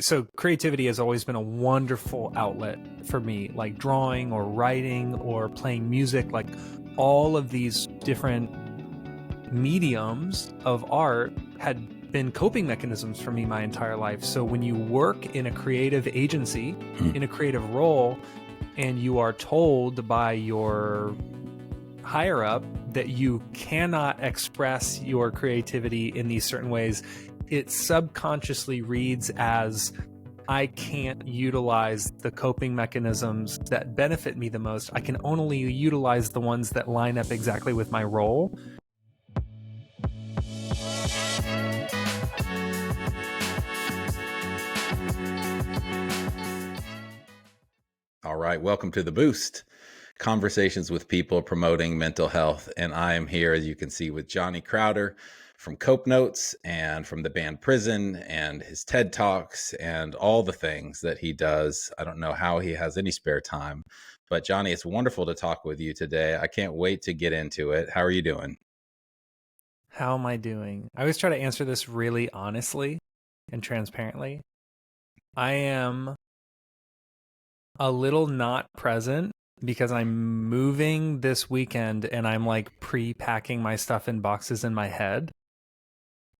so creativity has always been a wonderful outlet for me, like drawing or writing or playing music, like all of these different mediums of art had been coping mechanisms for me my entire life. So when you work in a creative agency, in a creative role, and you are told by your higher up that you cannot express your creativity in these certain ways, it subconsciously reads as, I can't utilize the coping mechanisms that benefit me the most. I can only utilize the ones that line up exactly with my role. All right, welcome to The Boost, conversations with people promoting mental health. And I am here, as you can see, with Johnny Crowder from Cope Notes and from the band Prison and his TED Talks and all the things that he does. I don't know how he has any spare time, but Johnny, it's wonderful to talk with you today. I can't wait to get into it. How are you doing? How am I doing? I always try to answer this really honestly and transparently. I am a little not present because I'm moving this weekend and I'm like pre-packing my stuff in boxes in my head.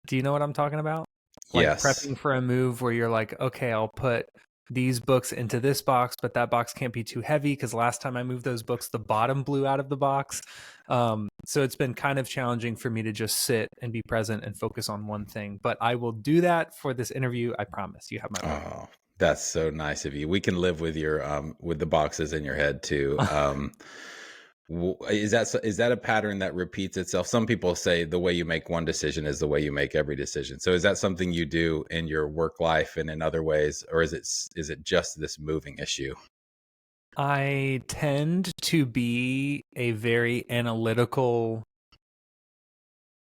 Do you know what I'm talking about? Like Yes. prepping for a move where you're like, okay, I'll put these books into this box, but that box can't be too heavy because last time I moved those books, the bottom blew out of the box. So it's been kind of challenging for me to just sit and be present and focus on one thing. But I will do that for this interview. I promise. You have my word. Oh, that's so nice of you. We can live with your with the boxes in your head too. Is that a pattern that repeats itself? Some people say the way you make one decision is the way you make every decision. So is that something you do in your work life and in other ways, or is it just this moving issue? I tend to be a very analytical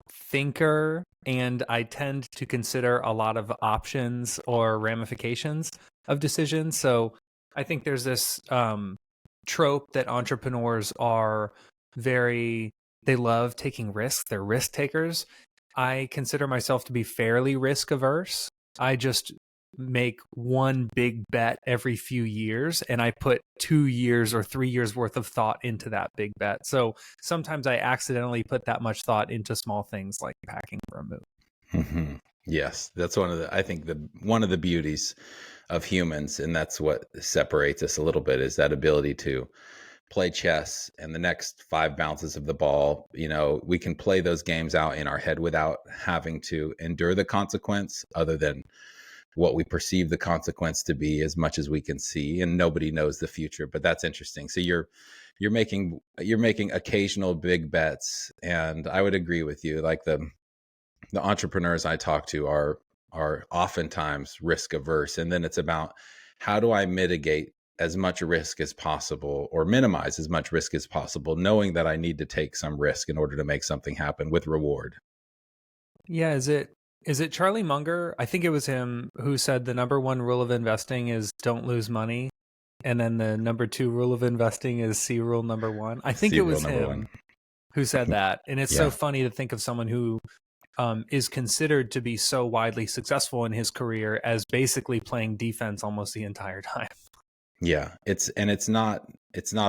thinker, and I tend to consider a lot of options or ramifications of decisions. So I think there's this trope that entrepreneurs are they love taking risks. They're risk takers. I consider myself to be fairly risk averse. I just make one big bet every few years and I put 2 years or 3 years worth of thought into that big bet. So sometimes I accidentally put that much thought into small things like packing for a move. Mm-hmm. Yes, that's one of the beauties of humans, and that's what separates us a little bit, is that ability to play chess, and the next 5 bounces of the ball, we can play those games out in our head without having to endure the consequence, other than what we perceive the consequence to be, as much as we can see, and nobody knows the future. But that's interesting. So you're making occasional big bets, and I would agree with you. Like the entrepreneurs I talk to are oftentimes risk averse, and then it's about, how do I mitigate as much risk as possible, or minimize as much risk as possible, knowing that I need to take some risk in order to make something happen with reward. Yeah, is it Charlie Munger? I think it was him who said the number one rule of investing is don't lose money. And then the number 2 rule of investing is see rule number 1. I think See it rule was number him one. who said that. And it's so Yeah. funny to think of someone who is considered to be so widely successful in his career as basically playing defense almost the entire time. Yeah. It's not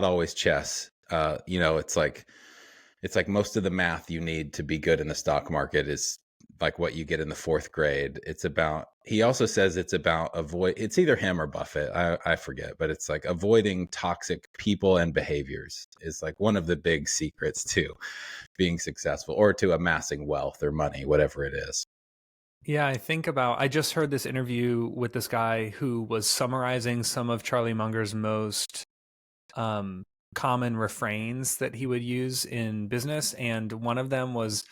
always chess. It's like most of the math you need to be good in the stock market is like what you get in the 4th grade. He also says it's about it's either him or Buffett. I forget, but it's like avoiding toxic people and behaviors is like one of the big secrets to being successful, or to amassing wealth or money, whatever it is. Yeah, I just heard this interview with this guy who was summarizing some of Charlie Munger's most common refrains that he would use in business. And one of them was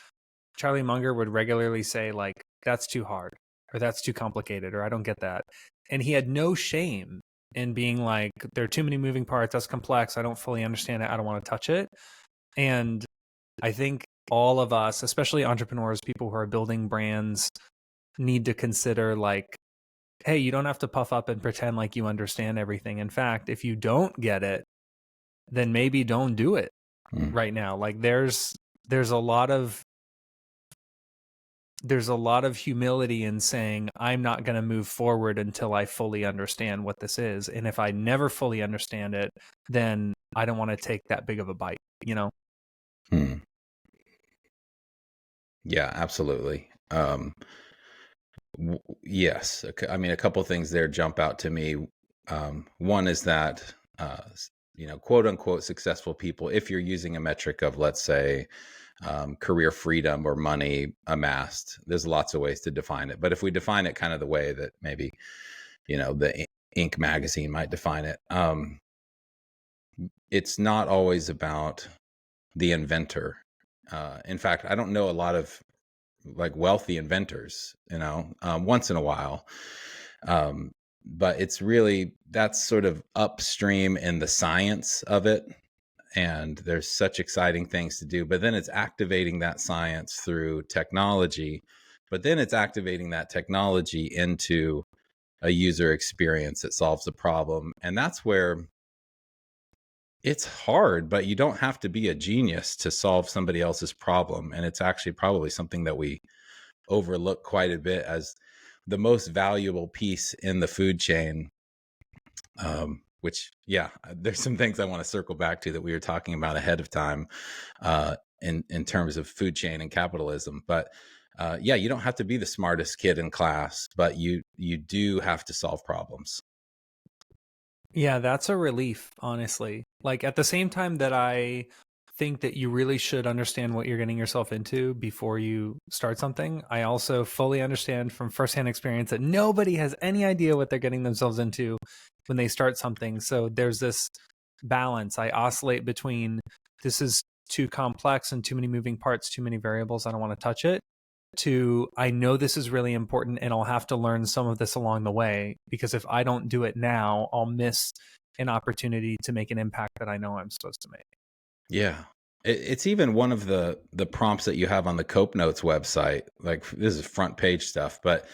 Charlie Munger would regularly say, like, that's too hard, or that's too complicated, or I don't get that. And he had no shame in being like, there are too many moving parts, that's complex, I don't fully understand it, I don't want to touch it. And I think all of us, especially entrepreneurs, people who are building brands, need to consider, like, hey, you don't have to puff up and pretend like you understand everything. In fact, if you don't get it, then maybe don't do it right now. Like there's a lot of there's a lot of humility in saying, I'm not going to move forward until I fully understand what this is. And if I never fully understand it, then I don't want to take that big of a bite, you know? Hmm. Yeah, absolutely. Yes. I mean, a couple things there jump out to me. One is that, quote unquote, successful people, if you're using a metric of, let's say, career freedom or money amassed, there's lots of ways to define it. But if we define it kind of the way that maybe, the Inc. magazine might define it, it's not always about the inventor. In fact, I don't know a lot of like wealthy inventors, once in a while. But it's really, that's sort of upstream in the science of it. And there's such exciting things to do, but then it's activating that science through technology, but then it's activating that technology into a user experience that solves a problem. And that's where it's hard, but you don't have to be a genius to solve somebody else's problem. And it's actually probably something that we overlook quite a bit as the most valuable piece in the food chain. Which, yeah, there's some things I want to circle back to that we were talking about ahead of time, in terms of food chain and capitalism. But yeah, you don't have to be the smartest kid in class, but you do have to solve problems. Yeah, that's a relief, honestly. Like at the same time that I think that you really should understand what you're getting yourself into before you start something, I also fully understand from firsthand experience that nobody has any idea what they're getting themselves into when they start something. So there's this balance. I oscillate between this is too complex and too many moving parts, too many variables, I don't want to touch it, to I know this is really important and I'll have to learn some of this along the way, because if I don't do it now, I'll miss an opportunity to make an impact that I know I'm supposed to make. Yeah. It's even one of the prompts that you have on the Cope Notes website. Like, this is front page stuff, but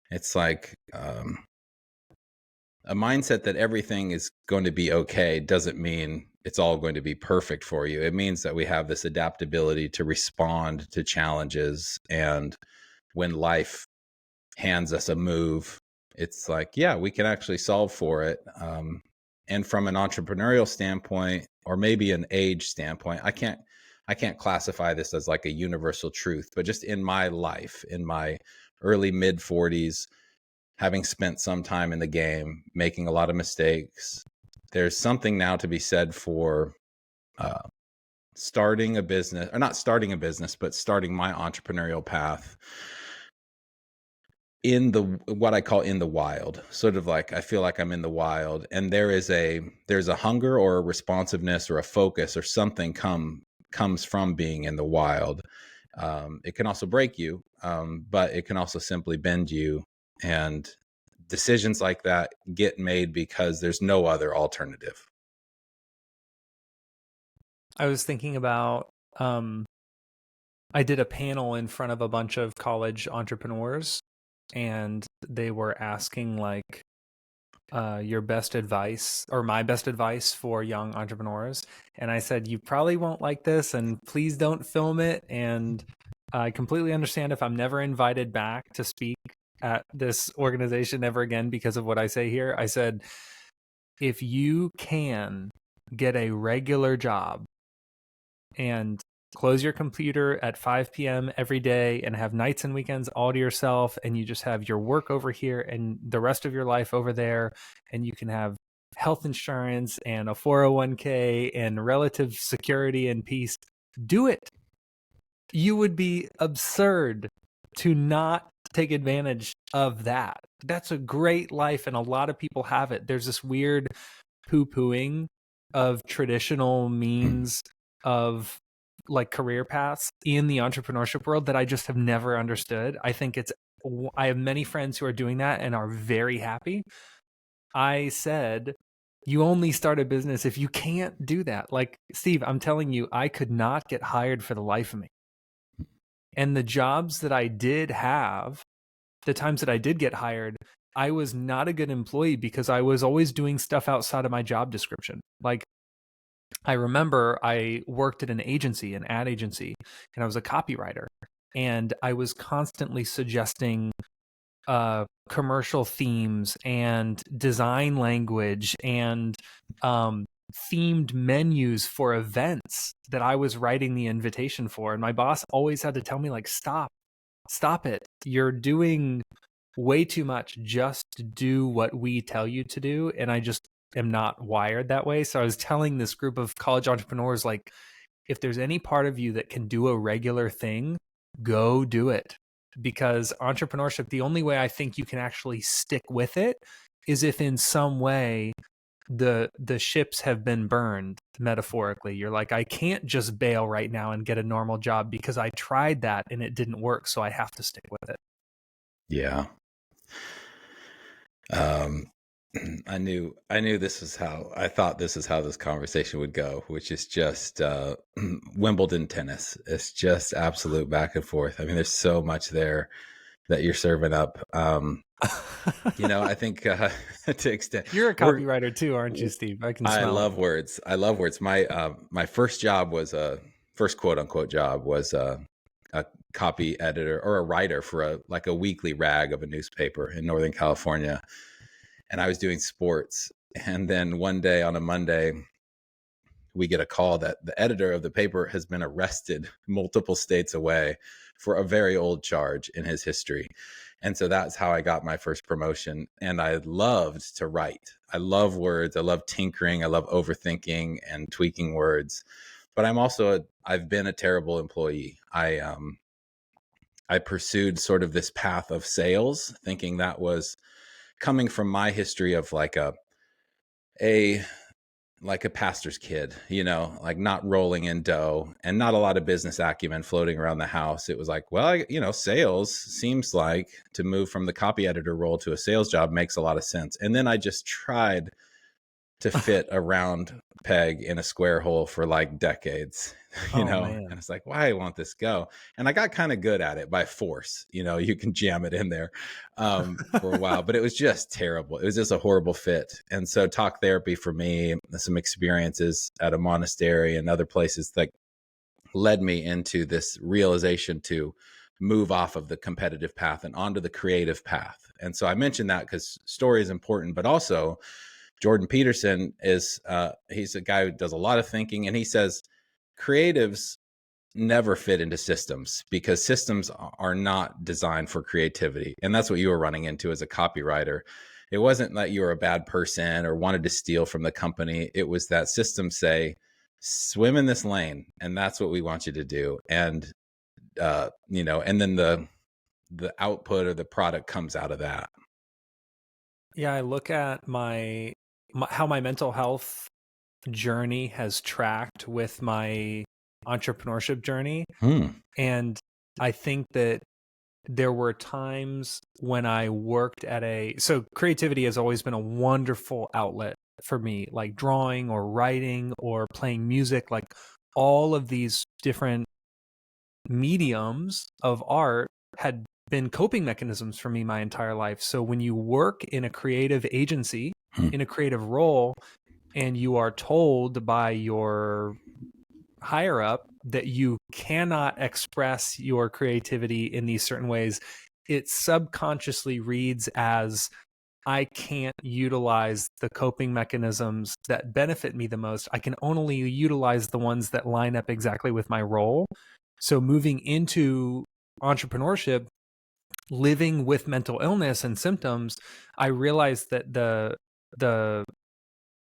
it's like, a mindset that everything is going to be okay doesn't mean it's all going to be perfect for you. It means that we have this adaptability to respond to challenges. And when life hands us a move, it's like, yeah, we can actually solve for it. And from an entrepreneurial standpoint, or maybe an age standpoint, I can't classify this as like a universal truth, but just in my life, in my early mid 40s, having spent some time in the game, making a lot of mistakes, there's something now to be said for starting a business, or not starting a business, but starting my entrepreneurial path in the, what I call in the wild. Sort of like, I feel like I'm in the wild, and there's a hunger or a responsiveness or a focus or something comes from being in the wild. It can also break you, but it can also simply bend you. And decisions like that get made because there's no other alternative. I was thinking about I did a panel in front of a bunch of college entrepreneurs, and they were asking like your best advice or my best advice for young entrepreneurs. And I said, you probably won't like this and please don't film it. And I completely understand if I'm never invited back to speak at this organization ever again because of what I say here. I said, if you can get a regular job and close your computer at 5 p.m. every day and have nights and weekends all to yourself, and you just have your work over here and the rest of your life over there, and you can have health insurance and a 401k and relative security and peace, do it. You would be absurd to not take advantage of that. That's a great life, and a lot of people have it. There's this weird poo-pooing of traditional means of like career paths in the entrepreneurship world that I just have never understood. I think I have many friends who are doing that and are very happy. I said, you only start a business if you can't do that. Like, Steve, I'm telling you, I could not get hired for the life of me. And the jobs that I did have, the times that I did get hired, I was not a good employee because I was always doing stuff outside of my job description. Like, I remember I worked at an agency, an ad agency, and I was a copywriter. and I was constantly suggesting commercial themes and design language and themed menus for events that I was writing the invitation for. And my boss always had to tell me, like, stop it. You're doing way too much. Just do what we tell you to do. And I just am not wired that way. So I was telling this group of college entrepreneurs, like, if there's any part of you that can do a regular thing, go do it. Because entrepreneurship, the only way I think you can actually stick with it is if in some way the ships have been burned, metaphorically. You're like, I can't just bail right now and get a normal job because I tried that and it didn't work, so I have to stick with it. Yeah. I knew this is how I thought this is how this conversation would go, which is just Wimbledon tennis. It's just absolute back and forth. I mean, there's so much there that you're serving up. I think to extent You're a copywriter too, aren't you, Steve? I can smell love words. I love words. My first job was first quote unquote job was a copy editor or a writer for a weekly rag of a newspaper in Northern California. And I was doing sports. And then one day on a Monday, we get a call that the editor of the paper has been arrested multiple states away for a very old charge in his history. And so that's how I got my first promotion. And I loved to write. I love words. I love tinkering. I love overthinking and tweaking words. But I've been a terrible employee. I pursued sort of this path of sales, thinking that was coming from my history of like a pastor's kid, like not rolling in dough and not a lot of business acumen floating around the house. It was like, well, sales seems like to move from the copy editor role to a sales job makes a lot of sense. And then I just tried to fit a round peg in a square hole for like decades, and it's like, why won't this go? And I got kind of good at it by force. You can jam it in there for a while, but it was just terrible. It was just a horrible fit. And so talk therapy for me, some experiences at a monastery and other places that led me into this realization to move off of the competitive path and onto the creative path. And so I mentioned that because story is important, but also Jordan Peterson is he's a guy who does a lot of thinking, and he says creatives never fit into systems because systems are not designed for creativity. And that's what you were running into as a copywriter. It wasn't that you were a bad person or wanted to steal from the company. It was that systems say, swim in this lane, and that's what we want you to do. And and then the output or the product comes out of that. Yeah, I look at how my mental health journey has tracked with my entrepreneurship journey. And I think that there were times when I worked so creativity has always been a wonderful outlet for me, like drawing or writing or playing music, like all of these different mediums of art had been coping mechanisms for me my entire life. So when you work in a creative agency, in a creative role, and you are told by your higher up that you cannot express your creativity in these certain ways, it subconsciously reads as, I can't utilize the coping mechanisms that benefit me the most. I can only utilize the ones that line up exactly with my role. So moving into entrepreneurship, living with mental illness and symptoms, I realized that the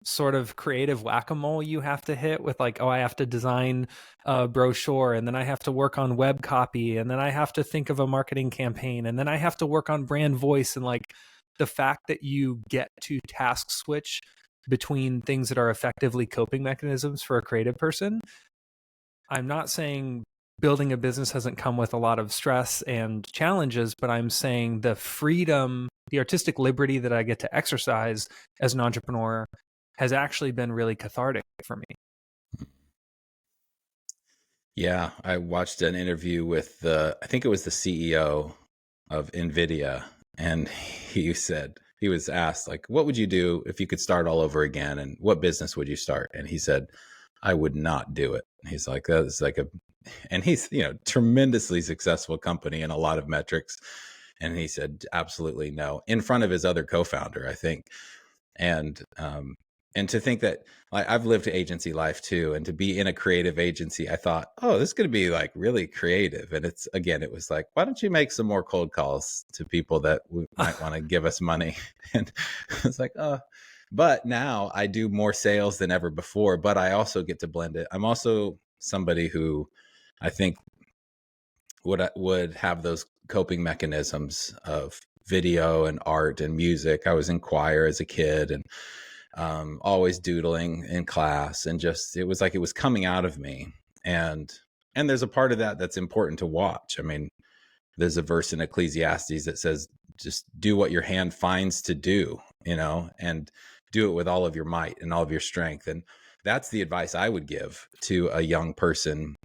sort of creative whack-a-mole you have to hit with, like, I have to design a brochure, and then I have to work on web copy, and then I have to think of a marketing campaign, and then I have to work on brand voice. And like the fact that you get to task switch between things that are effectively coping mechanisms for a creative person. I'm not saying building a business hasn't come with a lot of stress and challenges, but I'm saying the freedom, the artistic liberty that I get to exercise as an entrepreneur has actually been really cathartic for me. Yeah, I watched an interview with I think it was the CEO of NVIDIA, and he was asked, like, what would you do if you could start all over again, and what business would you start? And he said, I would not do it. He's like, that's like And he's, tremendously successful company in a lot of metrics. And he said, absolutely no, in front of his other co-founder, I think. And, and to think that, like, I've lived agency life too, and to be in a creative agency, I thought, oh, this is going to be like really creative. And it was like, why don't you make some more cold calls to people that might want to give us money? And it's like, oh, but now I do more sales than ever before, but I also get to blend it. I'm also somebody who I think would have those coping mechanisms of video and art and music. I was in choir as a kid, and always doodling in class, and just, it was like it was coming out of me. And there's a part of that that's important to watch. I mean, there's a verse in Ecclesiastes that says, just do what your hand finds to do, and do it with all of your might and all of your strength. And that's the advice I would give to a young person,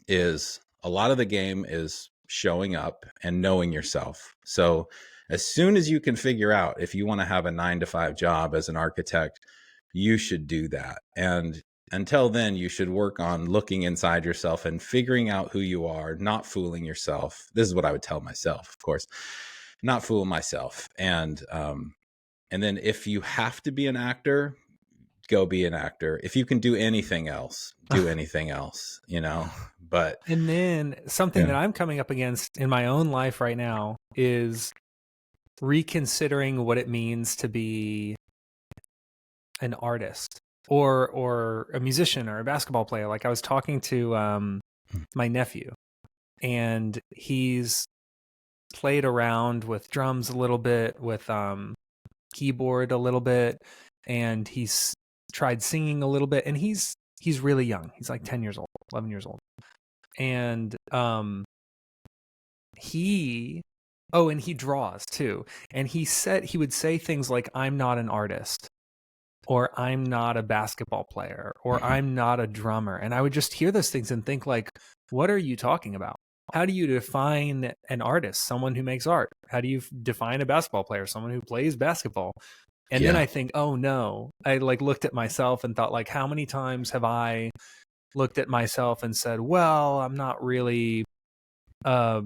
is a lot of the game is showing up and knowing yourself. So as soon as you can figure out if you want to have a 9-to-5 job as an architect, you should do that. And until then, you should work on looking inside yourself and figuring out who you are, not fooling yourself. This is what I would tell myself, of course, not fool myself. And then if you have to be an actor, go be an actor. If you can do anything else, do anything else, but. And then something that I'm coming up against in my own life right now is reconsidering what it means to be an artist or a musician or a basketball player. Like, I was talking to my nephew, and he's played around with drums a little bit, with keyboard a little bit, and he's tried singing a little bit, and he's really young. He's like 10 years old, 11 years old. And he draws too. And he said he would say things like, I'm not an artist, or I'm not a basketball player, or I'm not a drummer. And I would just hear those things and think, like, what are you talking about? How do you define an artist? Someone who makes art. How do you define a basketball player? Someone who plays basketball. And then I think, oh no, I looked at myself and thought, like, how many times have I looked at myself and said, well, I'm not really a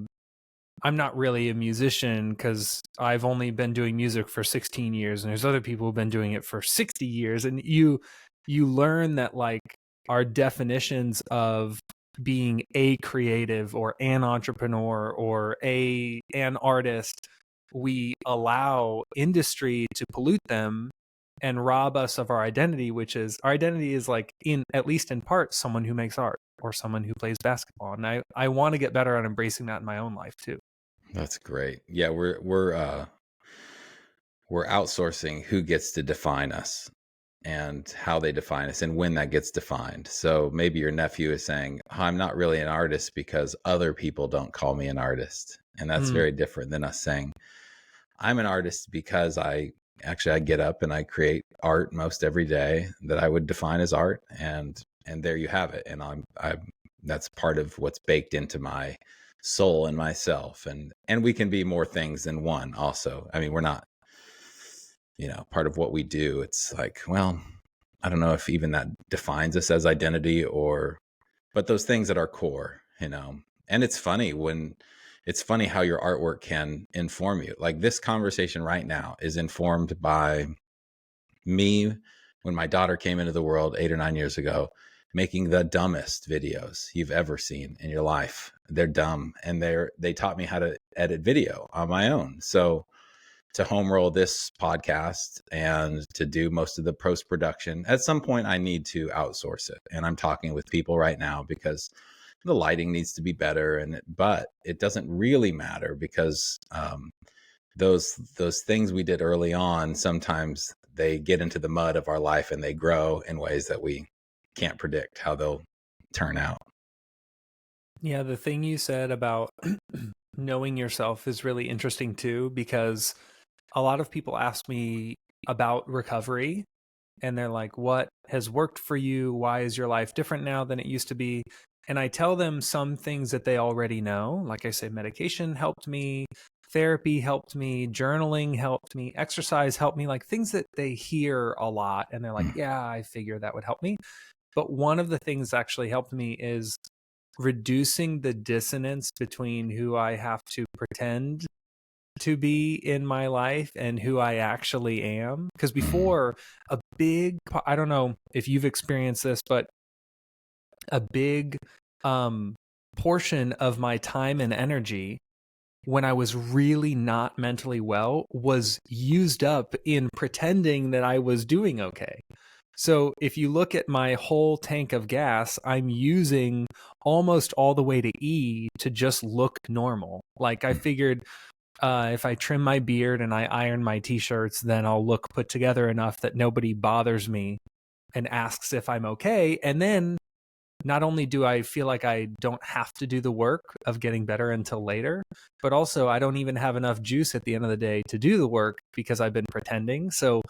musician because I've only been doing music for 16 years, and there's other people who've been doing it for 60 years. And you learn that, like, our definitions of being a creative or an entrepreneur or an artist, we allow industry to pollute them and rob us of our identity, which is, our identity is, like, at least in part, someone who makes art or someone who plays basketball. And I want to get better at embracing that in my own life too. That's great. Yeah, we're outsourcing who gets to define us and how they define us and when that gets defined. So maybe your nephew is saying, I'm not really an artist because other people don't call me an artist. And that's very different than us saying, I'm an artist because I get up and I create art most every day that I would define as art. And there you have it. And I'm that's part of what's baked into my soul and myself. And we can be more things than one also. I mean, we're not, part of what we do. It's like, well, I don't know if even that defines us as identity, but those things at our core, and it's funny how your artwork can inform you. Like, this conversation right now is informed by me when my daughter came into the world 8 or 9 years ago, making the dumbest videos you've ever seen in your life. They're dumb, and they taught me how to edit video on my own. So to home roll this podcast and to do most of the post production, at some point I need to outsource it. And I'm talking with people right now because the lighting needs to be better, but it doesn't really matter because those things we did early on, sometimes they get into the mud of our life and they grow in ways that we can't predict how they'll turn out. Yeah, the thing you said about knowing yourself is really interesting too, because a lot of people ask me about recovery, and they're like, what has worked for you? Why is your life different now than it used to be? And I tell them some things that they already know. Like I say, medication helped me, therapy helped me, journaling helped me, exercise helped me, like things that they hear a lot. And they're like, yeah, I figure that would help me. But one of the things that actually helped me is reducing the dissonance between who I have to pretend to be in my life and who I actually am. Because before, I don't know if you've experienced this, but a big portion of my time and energy when I was really not mentally well was used up in pretending that I was doing okay. So if you look at my whole tank of gas, I'm using almost all the way to E to just look normal. Like I figured if I trim my beard and I iron my t-shirts, then I'll look put together enough that nobody bothers me and asks if I'm okay. And then not only do I feel like I don't have to do the work of getting better until later, but also I don't even have enough juice at the end of the day to do the work because I've been pretending. So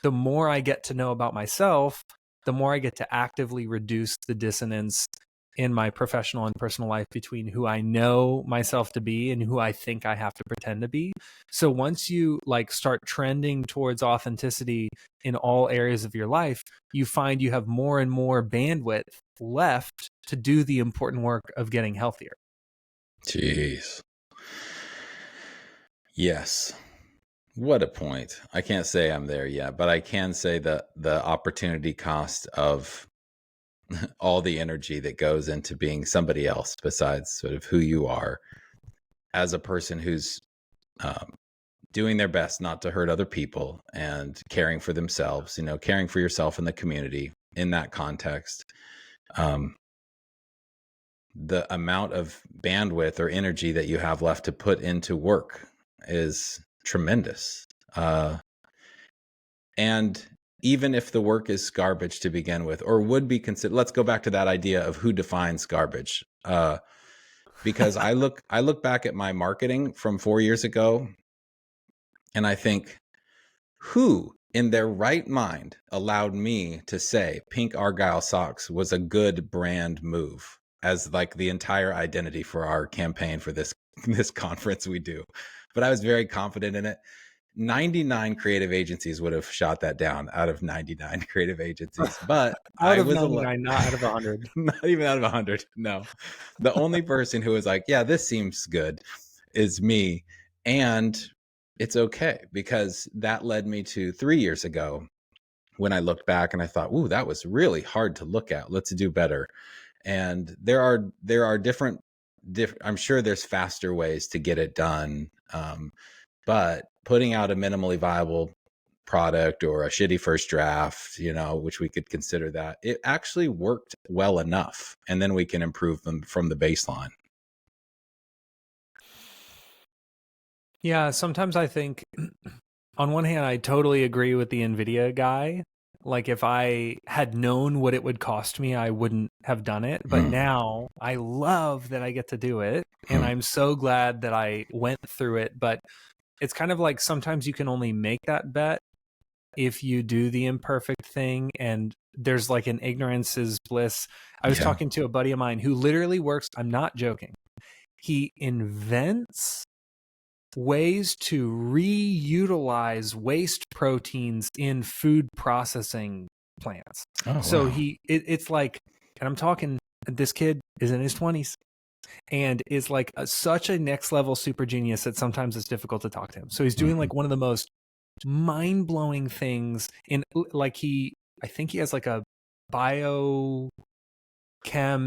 the more I get to know about myself, the more I get to actively reduce the dissonance in my professional and personal life between who I know myself to be and who I think I have to pretend to be. So once you like start trending towards authenticity in all areas of your life, you find you have more and more bandwidth left to do the important work of getting healthier. Jeez. Yes. What a point. I can't say I'm there yet, but I can say that the opportunity cost of all the energy that goes into being somebody else besides sort of who you are as a person who's doing their best not to hurt other people and caring for themselves, caring for yourself and the community in that context. The amount of bandwidth or energy that you have left to put into work is tremendous. And even if the work is garbage to begin with, or would be considered, let's go back to that idea of who defines garbage. Because I look back at my marketing from 4 years ago, and I think, who in their right mind allowed me to say pink Argyle socks was a good brand move as like the entire identity for our campaign for this conference we do? But I was very confident in it. 99 creative agencies would have shot that down out of 99 creative agencies, but Out I of was 99, not out of 100. not even out of 100. No, the only person who was like, yeah, this seems good is me. And it's okay, because that led me to 3 years ago when I looked back and I thought, ooh, that was really hard to look at. Let's do better. And there are different, I'm sure there's faster ways to get it done. But putting out a minimally viable product or a shitty first draft, which we could consider that, it actually worked well enough. And then we can improve them from the baseline. Yeah, sometimes I think on one hand, I totally agree with the NVIDIA guy. Like if I had known what it would cost me, I wouldn't have done it. But now I love that I get to do it. And I'm so glad that I went through it. But it's kind of like sometimes you can only make that bet if you do the imperfect thing, and there's like an ignorance is bliss. I was talking to a buddy of mine who literally works, I'm not joking, he invents ways to reutilize waste proteins in food processing plants. So it's like, and I'm talking, this kid is in his 20s and is like such a next level super genius that sometimes it's difficult to talk to him. So he's doing like one of the most mind-blowing things in like I think he has like a biochem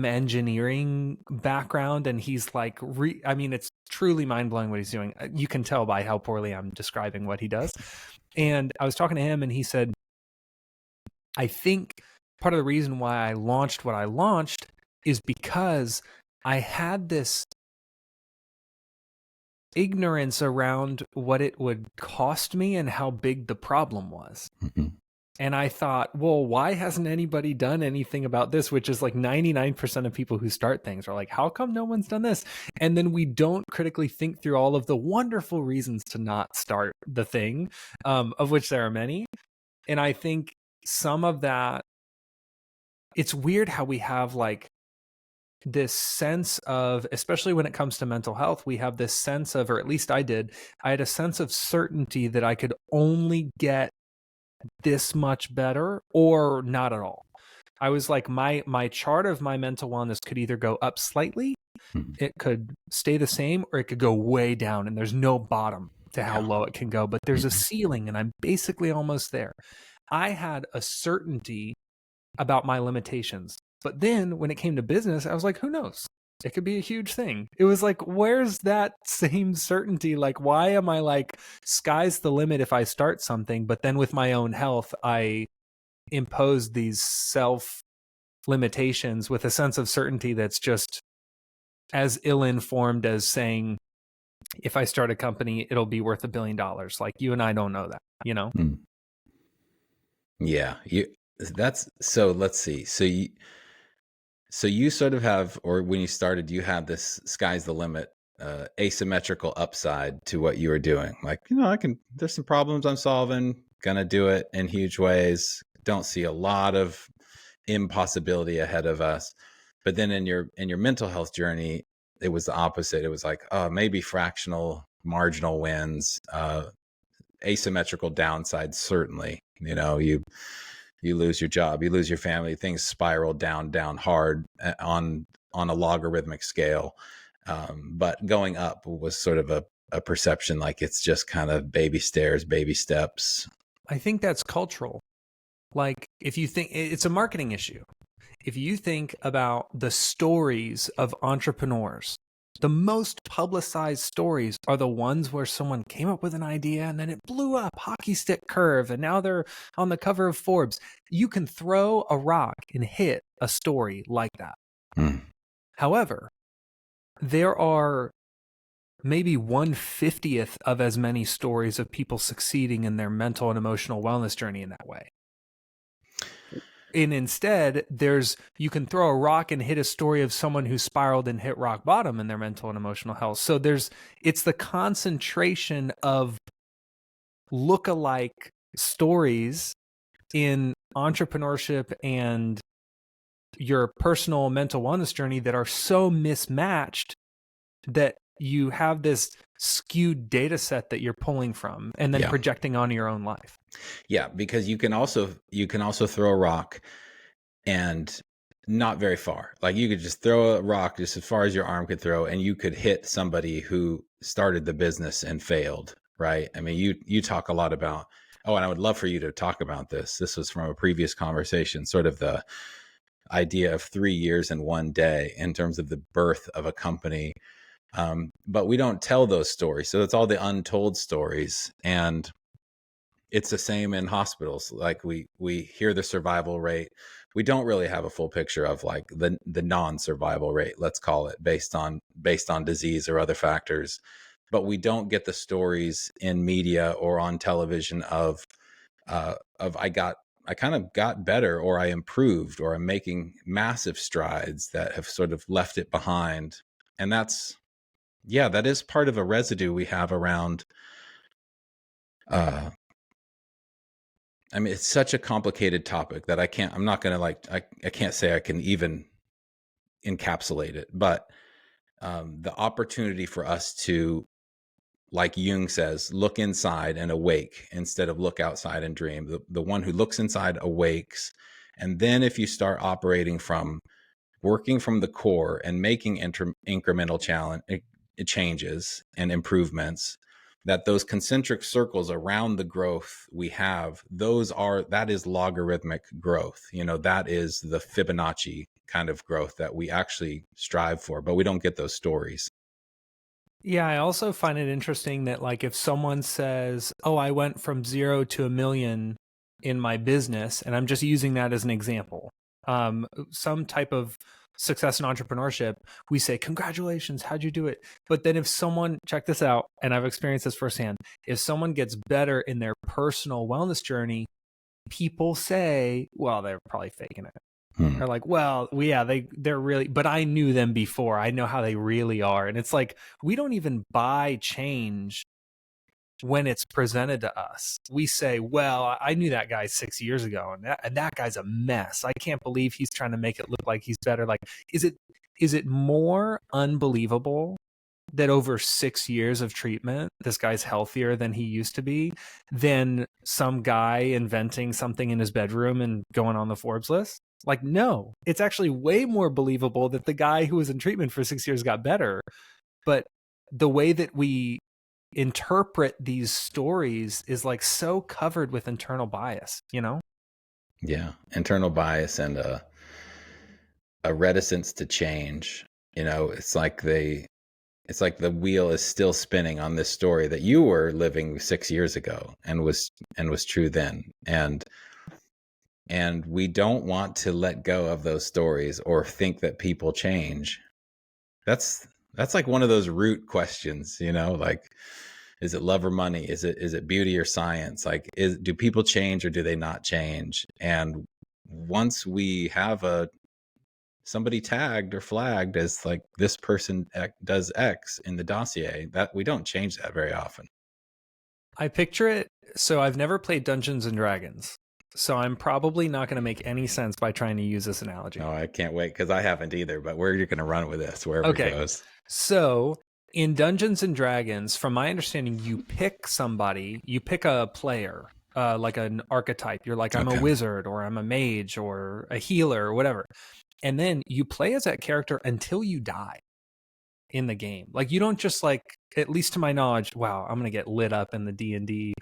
engineering background, and he's like I mean, it's truly mind-blowing what he's doing. You can tell by how poorly I'm describing what he does. And I was talking to him and he said, I think part of the reason why I launched what I launched is because I had this ignorance around what it would cost me and how big the problem was. And I thought, well, why hasn't anybody done anything about this? Which is like 99% of people who start things are like, how come no one's done this? And then we don't critically think through all of the wonderful reasons to not start the thing, of which there are many. And I think some of that, it's weird how we have like this sense of, especially when it comes to mental health, we have this sense of, or at least I had a sense of certainty that I could only get this much better or not at all. I was like, my chart of my mental wellness could either go up slightly, it could stay the same, or it could go way down, and there's no bottom to how Yeah. low it can go, but there's a Mhm. ceiling, and I'm basically almost there. I had a certainty about my limitations, but then when it came to business, I was like, who knows? It could be a huge thing. It was like, where's that same certainty? Like, why am I like, sky's the limit if I start something, but then with my own health, I impose these self limitations with a sense of certainty that's just as ill-informed as saying, if I start a company, it'll be worth $1 billion. Like, you and I don't know that, you know? Mm. Yeah. That's so let's see. So you sort of have, or when you started, you had this sky's the limit, asymmetrical upside to what you were doing. Like, there's some problems I'm solving, gonna do it in huge ways. Don't see a lot of impossibility ahead of us. But then in your mental health journey, it was the opposite. It was like, oh, maybe fractional marginal wins, asymmetrical downside, certainly. You lose your job, you lose your family, things spiral down hard on a logarithmic scale. But going up was sort of a perception, like it's just kind of baby stairs, baby steps. I think that's cultural. Like, if you think it's a marketing issue, if you think about the stories of entrepreneurs, the most publicized stories are the ones where someone came up with an idea and then it blew up, hockey stick curve, and now they're on the cover of Forbes. You can throw a rock and hit a story like that. Hmm. However, there are maybe 1/50th of as many stories of people succeeding in their mental and emotional wellness journey in that way. And instead, you can throw a rock and hit a story of someone who spiraled and hit rock bottom in their mental and emotional health. So it's the concentration of lookalike stories in entrepreneurship and your personal mental wellness journey that are so mismatched that you have this skewed data set that you're pulling from and then projecting onto your own life. Yeah, because you can also throw a rock and not very far. Like, you could just throw a rock just as far as your arm could throw, and you could hit somebody who started the business and failed, right? I mean, you talk a lot about, oh, and I would love for you to talk about this. This was from a previous conversation, sort of the idea of 3 years and 1 day in terms of the birth of a company. But we don't tell those stories. So it's all the untold stories. And it's the same in hospitals. Like, we hear the survival rate. We don't really have a full picture of like the non-survival rate, let's call it, based on disease or other factors. But we don't get the stories in media or on television of I kind of got better, or I improved, or I'm making massive strides that have sort of left it behind. And that is part of a residue we have around, I mean, it's such a complicated topic that I can't say I can even encapsulate it, but the opportunity for us to, like Jung says, look inside and awake instead of look outside and dream. The one who looks inside awakes. And then if you start operating from working from the core and making incremental changes and improvements, that those concentric circles around the growth we have, that is logarithmic growth. That is the Fibonacci kind of growth that we actually strive for, but we don't get those stories. Yeah, I also find it interesting that, like, if someone says, oh, I went from 0 to 1 million in my business, and I'm just using that as an example, some type of success in entrepreneurship, we say, congratulations, how'd you do it? But then if someone, check this out, and I've experienced this firsthand, if someone gets better in their personal wellness journey, people say, well, they're probably faking it. Are like, well, yeah, they're really, but I knew them before. I know how they really are. And it's like, we don't even buy change when it's presented to us. We say, well, I knew that guy 6 years ago, and that guy's a mess. I can't believe he's trying to make it look like he's better. Like, is it more unbelievable that over 6 years of treatment, this guy's healthier than he used to be than some guy inventing something in his bedroom and going on the Forbes list? Like, no, it's actually way more believable that the guy who was in treatment for 6 years got better. But the way that we interpret these stories is like so covered with internal bias, you know? Yeah. Internal bias and a reticence to change. You know, it's like the wheel is still spinning on this story that you were living 6 years ago and was true then. And we don't want to let go of those stories or think that people change. That's like one of those root questions, you know, like, is it love or money? Is it beauty or science? Like, do people change or do they not change? And once we have somebody tagged or flagged as like this person does X in the dossier, that we don't change that very often. I picture it. So I've never played Dungeons and Dragons. So I'm probably not going to make any sense by trying to use this analogy. Oh, I can't wait because I haven't either. But where you're going to run with this, wherever Okay. it goes. So in Dungeons and Dragons, from my understanding, you pick somebody, you pick a player, like an archetype. You're like, I'm a wizard or I'm a mage or a healer or whatever. And then you play as that character until you die in the game. Like, you don't just, like, at least to my knowledge, wow, I'm going to get lit up in the D&D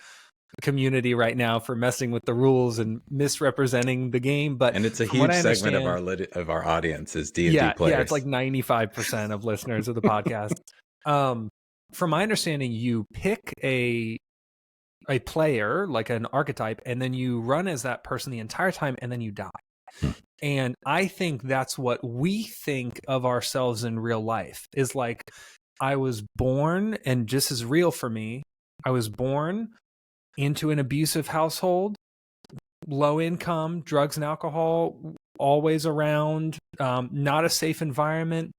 community right now for messing with the rules and misrepresenting the game. But and it's a from what huge I segment understand, of our audience is D&D players. Yeah, it's like 95% of listeners of the podcast. From my understanding, you pick a player, like an archetype, and then you run as that person the entire time, and then you die. And I think that's what we think of ourselves in real life, is like, I was born, and just as real for me, I was born into an abusive household, low income, drugs and alcohol always around, not a safe environment.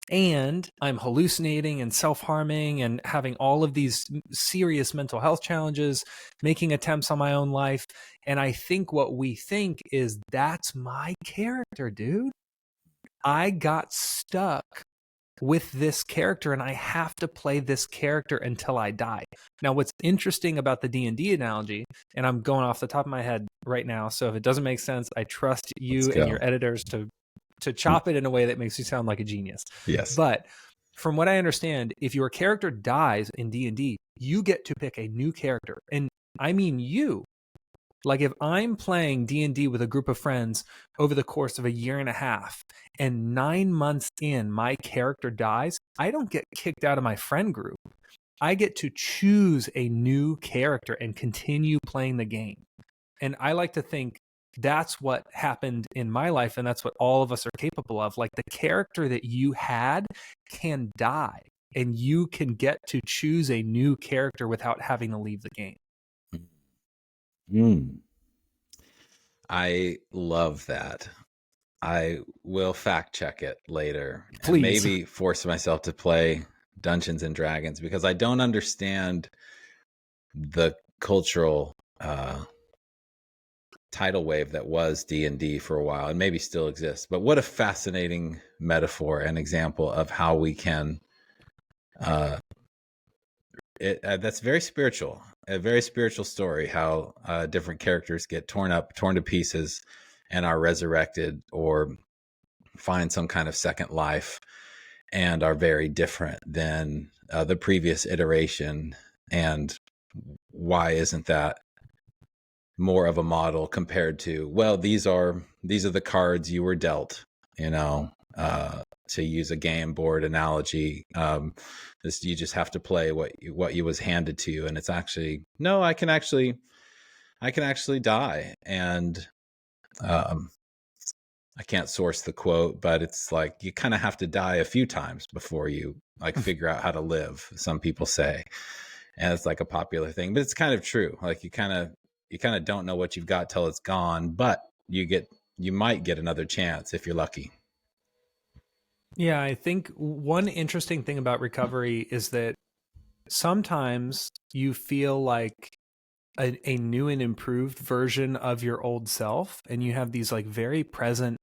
And I'm hallucinating and self-harming and having all of these serious mental health challenges, making attempts on my own life. And I think what we think is, that's my character, dude. I got stuck with this character and I have to play this character until I die. Now, what's interesting about the D&D analogy, and I'm going off the top of my head right now, so if it doesn't make sense, I trust you and your editors to chop it in a way that makes you sound like a genius. Yes. But from what I understand, if your character dies in D&D, you get to pick a new character. And I mean you. Like, if I'm playing D&D with a group of friends over the course of a year and a half, and 9 months in, my character dies, I don't get kicked out of my friend group. I get to choose a new character and continue playing the game. And I like to think that's what happened in my life, and that's what all of us are capable of. Like, the character that you had can die, and you can get to choose a new character without having to leave the game. I love that. I will fact check it later. Please. And maybe force myself to play Dungeons and Dragons, because I don't understand the cultural tidal wave that was D&D for a while, and maybe still exists. But what a fascinating metaphor and example of how we can that's very spiritual, a very spiritual story, how different characters get torn to pieces and are resurrected or find some kind of second life and are very different than the previous iteration. And why isn't that more of a model compared to, well, these are the cards you were dealt, you know, to use a game board analogy. You just have to play what you was handed to you. And it's actually, no, I can actually die. And I can't source the quote, but it's like, you kind of have to die a few times before you like figure out how to live, some people say. And it's like a popular thing, but it's kind of true. Like, you kind of don't know what you've got till it's gone, but you might get another chance if you're lucky. Yeah, I think one interesting thing about recovery is that sometimes you feel like a new and improved version of your old self, and you have these like very present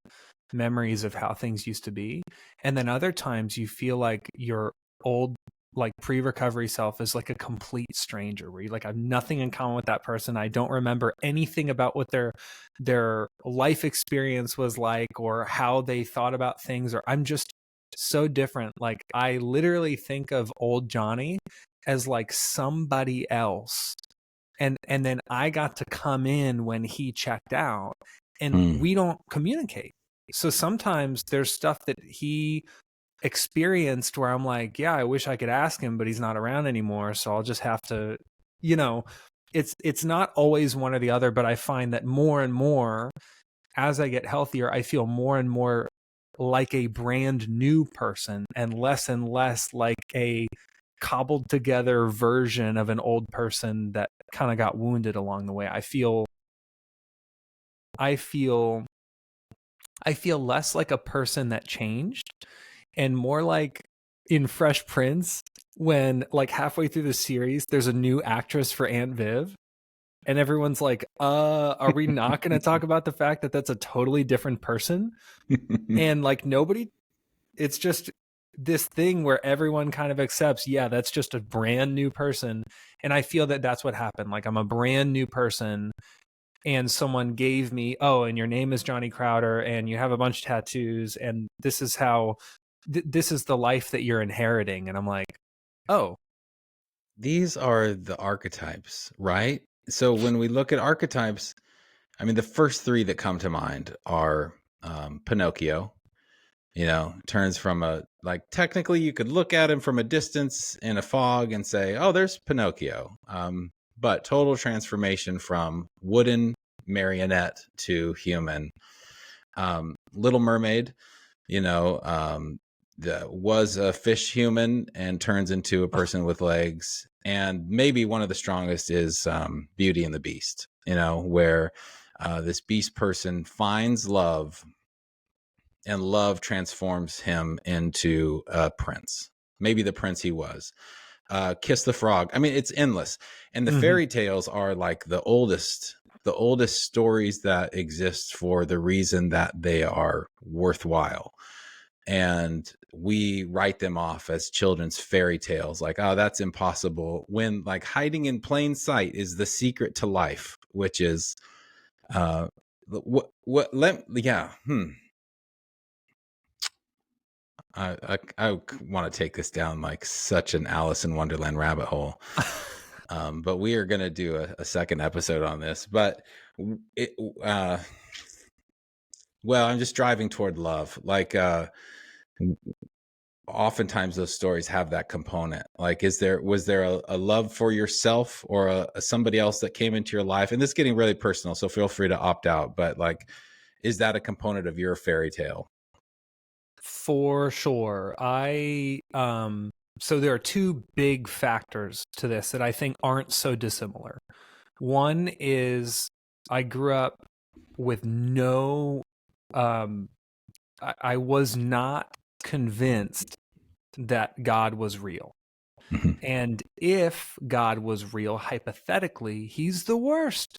memories of how things used to be. And then other times you feel like your old like pre-recovery self is like a complete stranger, where you like I have nothing in common with that person. I don't remember anything about what their life experience was like or how they thought about things, or I'm just so different. Like I literally think of old Johnny as like somebody else. And then I got to come in when he checked out, and we don't communicate. So sometimes there's stuff that he experienced where I'm like, yeah, I wish I could ask him, but he's not around anymore. So I'll just have to, it's not always one or the other, but I find that more and more as I get healthier, I feel more and more like a brand new person and less like a cobbled together version of an old person that kind of got wounded along the way. I feel less like a person that changed and more like in Fresh Prince when like halfway through the series there's a new actress for Aunt Viv and everyone's like, are we not going to talk about the fact that that's a totally different person? And like nobody, it's just this thing where everyone kind of accepts, yeah, that's just a brand new person. And I feel that that's what happened. Like I'm a brand new person and someone gave me, oh, and your name is Johnny Crowder and you have a bunch of tattoos and this is how, this is the life that you're inheriting. And I'm like, oh. These are the archetypes, right? So when we look at archetypes, I mean, the first three that come to mind are Pinocchio, turns from technically you could look at him from a distance in a fog and say, oh, there's Pinocchio. But total transformation from wooden marionette to human. Little Mermaid, was a fish human and turns into a person with legs. And maybe one of the strongest is Beauty and the Beast, where this beast person finds love and love transforms him into a prince, maybe the prince he was. Kiss the Frog. I mean, it's endless. And the fairy tales are like the oldest stories that exist for the reason that they are worthwhile. And we write them off as children's fairy tales, like, oh, that's impossible, when like hiding in plain sight is the secret to life, which is I want to take this down like such an Alice in Wonderland rabbit hole. But we are going to do a second episode on this, but I'm just driving toward love. Like, oftentimes those stories have that component. Like, was there a love for yourself or somebody else that came into your life? And this is getting really personal, so feel free to opt out. But like, is that a component of your fairy tale? For sure. So there are two big factors to this that I think aren't so dissimilar. One is I grew up with I was not convinced that God was real. And if God was real, hypothetically, he's the worst.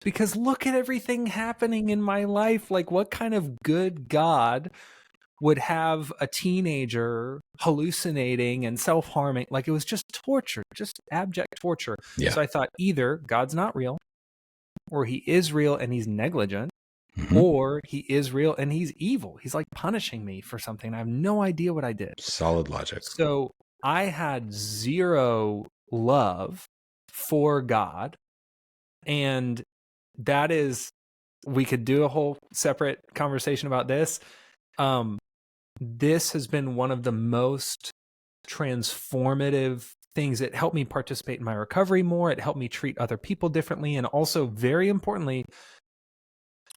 Because look at everything happening in my life. Like, what kind of good God would have a teenager hallucinating and self-harming? Like, it was just torture, just abject torture. Yeah. So I thought either God's not real, or he is real and he's negligent, or he is real and he's evil. He's like punishing me for something. I have no idea what I did. Solid logic. So I had zero love for God. And that is, we could do a whole separate conversation about this. This has been one of the most transformative things. It helped me participate in my recovery more. It helped me treat other people differently. And also, very importantly,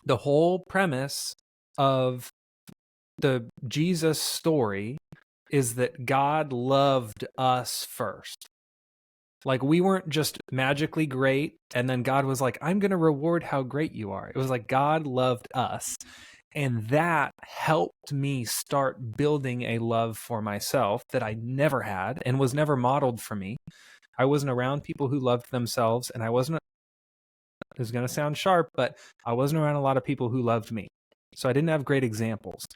the whole premise of the Jesus story is that God loved us first. Like, we weren't just magically great, and then God was like, I'm going to reward how great you are. It was like God loved us. And that helped me start building a love for myself that I never had and was never modeled for me. I wasn't around people who loved themselves, and it's going to sound sharp, but I wasn't around a lot of people who loved me. So I didn't have great examples.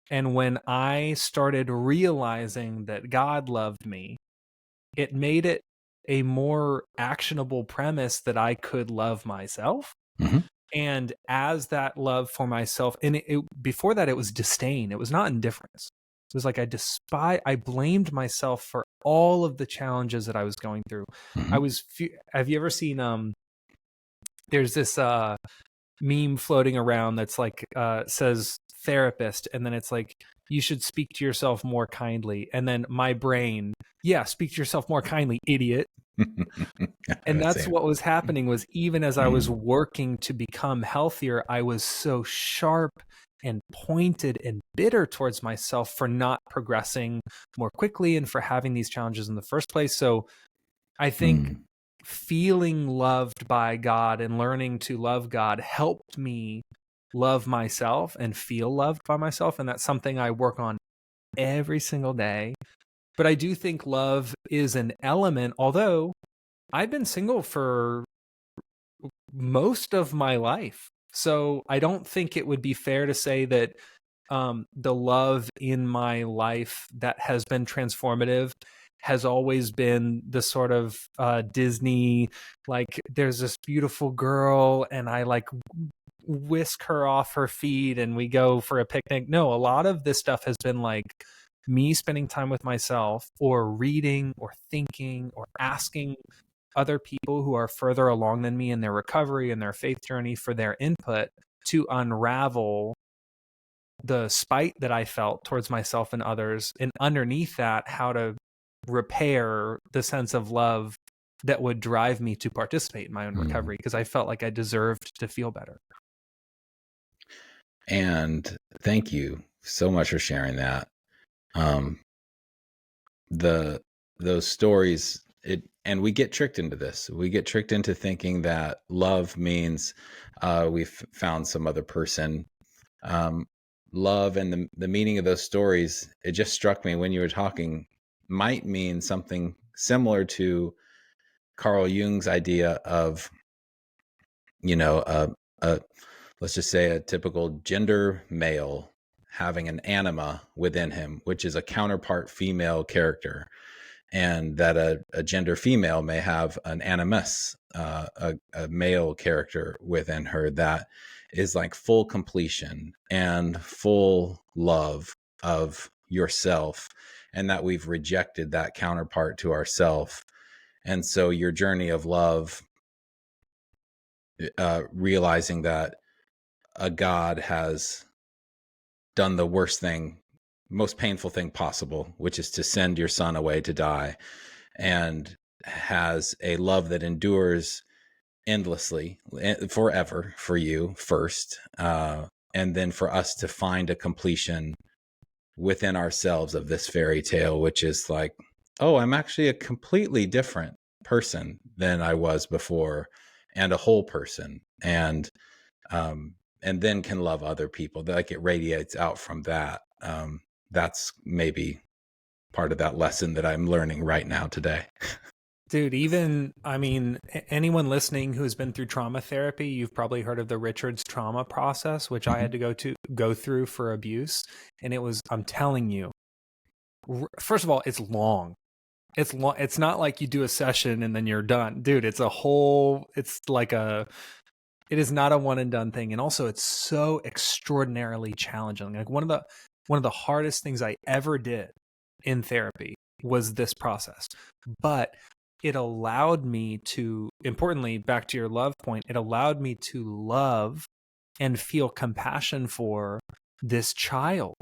And when I started realizing that God loved me, it made it a more actionable premise that I could love myself. Mm-hmm. And as that love for myself, and before that, it was disdain. It was not indifference. It was like I blamed myself for all of the challenges that I was going through. Mm-hmm. Have you ever seen, there's this meme floating around that's like, says therapist, and then it's like, you should speak to yourself more kindly. And then my brain, yeah, speak to yourself more kindly, idiot. And that's Same. what was happening, was even as I was Mm. working to become healthier, I was so sharp and pointed and bitter towards myself for not progressing more quickly and for having these challenges in the first place. So I think Mm. feeling loved by God and learning to love God helped me love myself and feel loved by myself. And that's something I work on every single day. But I do think love is an element, although I've been single for most of my life. So I don't think it would be fair to say that the love in my life that has been transformative has always been the sort of Disney, like there's this beautiful girl and I like whisk her off her feet and we go for a picnic. No, a lot of this stuff has been like me spending time with myself or reading or thinking or asking other people who are further along than me in their recovery and their faith journey for their input to unravel the spite that I felt towards myself and others, and underneath that, how to repair the sense of love that would drive me to participate in my own Mm. recovery, because I felt like I deserved to feel better. And thank you so much for sharing that. Um, those stories, and we get tricked into this. We get tricked into thinking that love means we've found some other person. Love and the meaning of those stories, it just struck me when you were talking, might mean something similar to Carl Jung's idea of, a let's just say a typical gender male having an anima within him, which is a counterpart female character, and that a gender female may have an animus, a male character within her that is like full completion and full love of yourself, and that we've rejected that counterpart to ourself. And so your journey of love, realizing that a God has done the worst thing, most painful thing possible, which is to send your son away to die, and has a love that endures endlessly, forever for you first, and then for us to find a completion within ourselves of this fairy tale, which is like, oh, I'm actually a completely different person than I was before, and a whole person, and then can love other people. Like it radiates out from that. That's maybe part of that lesson that I'm learning right now today. Dude, even, I mean, anyone listening who's been through trauma therapy, you've probably heard of the Richards trauma process, which I Mm-hmm. had to go through for abuse. And it was, I'm telling you, first of all, it's long. It's long. It's not like you do a session and then you're done. Dude, it's like it is not a one and done thing. And also it's so extraordinarily challenging. Like one of the hardest things I ever did in therapy was this process. But it allowed me to, importantly, back to your love point, it allowed me to love and feel compassion for this child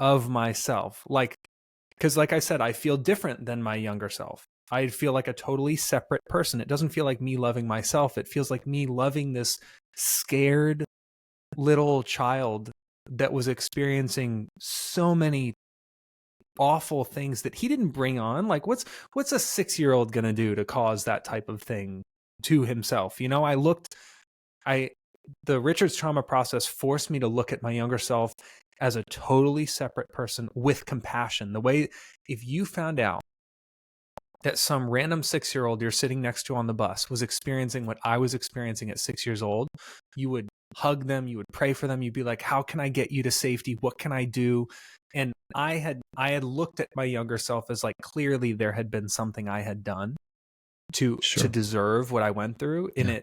of myself. Like, because like I said, I feel different than my younger self. I feel like a totally separate person. It doesn't feel like me loving myself. It feels like me loving this scared little child that was experiencing so many awful things that he didn't bring on. Like what's a 6-year-old going to do to cause that type of thing to himself? You know, the Richards trauma process forced me to look at my younger self as a totally separate person with compassion. The way, if you found out that some random 6-year-old you're sitting next to on the bus was experiencing what I was experiencing at 6 years old, you would hug them, you would pray for them, you'd be like, how can I get you to safety? What can I do? And I had looked at my younger self as like, clearly there had been something I had done to Sure. deserve what I went through. And Yeah.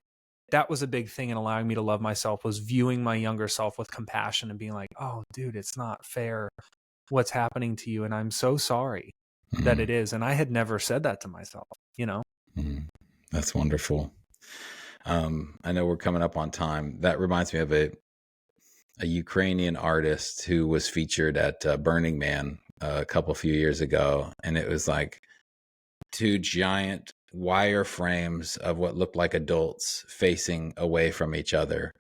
that was a big thing in allowing me to love myself, was viewing my younger self with compassion and being like, oh dude, it's not fair what's happening to you. And I'm so sorry that it is. And I had never said that to myself, you know? That's wonderful. I know we're coming up on time. That reminds me of a Ukrainian artist who was featured at Burning Man a few years ago. And it was like two giant wire frames of what looked like adults facing away from each other.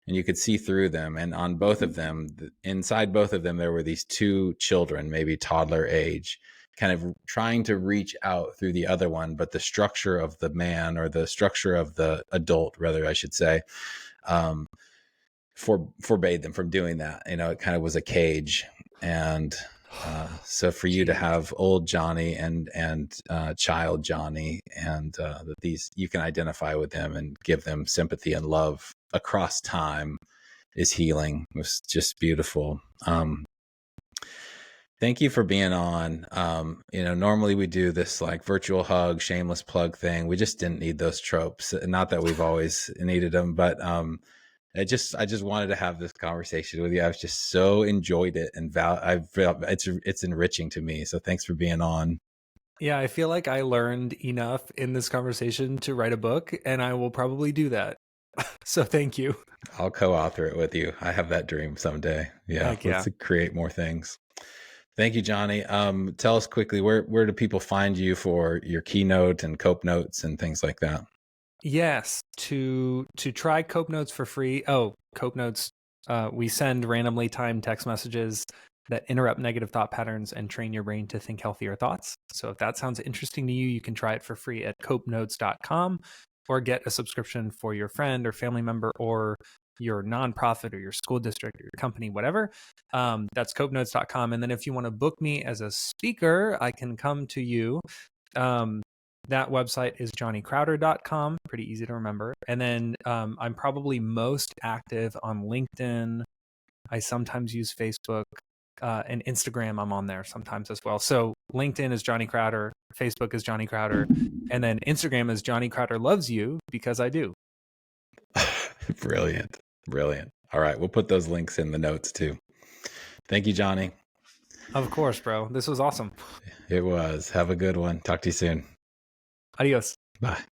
And you could see through them. And on both of them, inside both of them, there were these two children, maybe toddler age, kind of trying to reach out through the other one. But the structure of the man, or the structure of the adult, rather, I should say, forbade them from doing that. You know, it kind of was a cage. And so for you to have old Johnny and child Johnny, and that these, you can identify with them and give them sympathy and love across time, is healing. It was just beautiful. Thank you for being on. Normally we do this like virtual hug, shameless plug thing. We just didn't need those tropes. Not that we've always needed them, but I just wanted to have this conversation with you. I've just so enjoyed it, and I've felt it's enriching to me. So thanks for being on. Yeah, I feel like I learned enough in this conversation to write a book, and I will probably do that. So thank you. I'll co-author it with you. I have that dream someday. Yeah, Heck yeah. let's create more things. Thank you, Johnny. Tell us quickly, where do people find you for your keynote and Cope Notes and things like that? Yes, to try Cope Notes for free. Oh, Cope Notes, we send randomly timed text messages that interrupt negative thought patterns and train your brain to think healthier thoughts. So if that sounds interesting to you, you can try it for free at copenotes.com, or get a subscription for your friend or family member or your nonprofit or your school district or your company, whatever. That's copenotes.com. And then if you want to book me as a speaker, I can come to you. That website is johnnycrowder.com. Pretty easy to remember. And then I'm probably most active on LinkedIn. I sometimes use Facebook, and Instagram. I'm on there sometimes as well. So LinkedIn is Johnny Crowder, Facebook is Johnny Crowder, and then Instagram is Johnny Crowder Loves You, because I do. Brilliant. All right, we'll put those links in the notes too. Thank you, Johnny. Of course, bro. This was awesome. It was. Have a good one. Talk to you soon. Adios. Bye.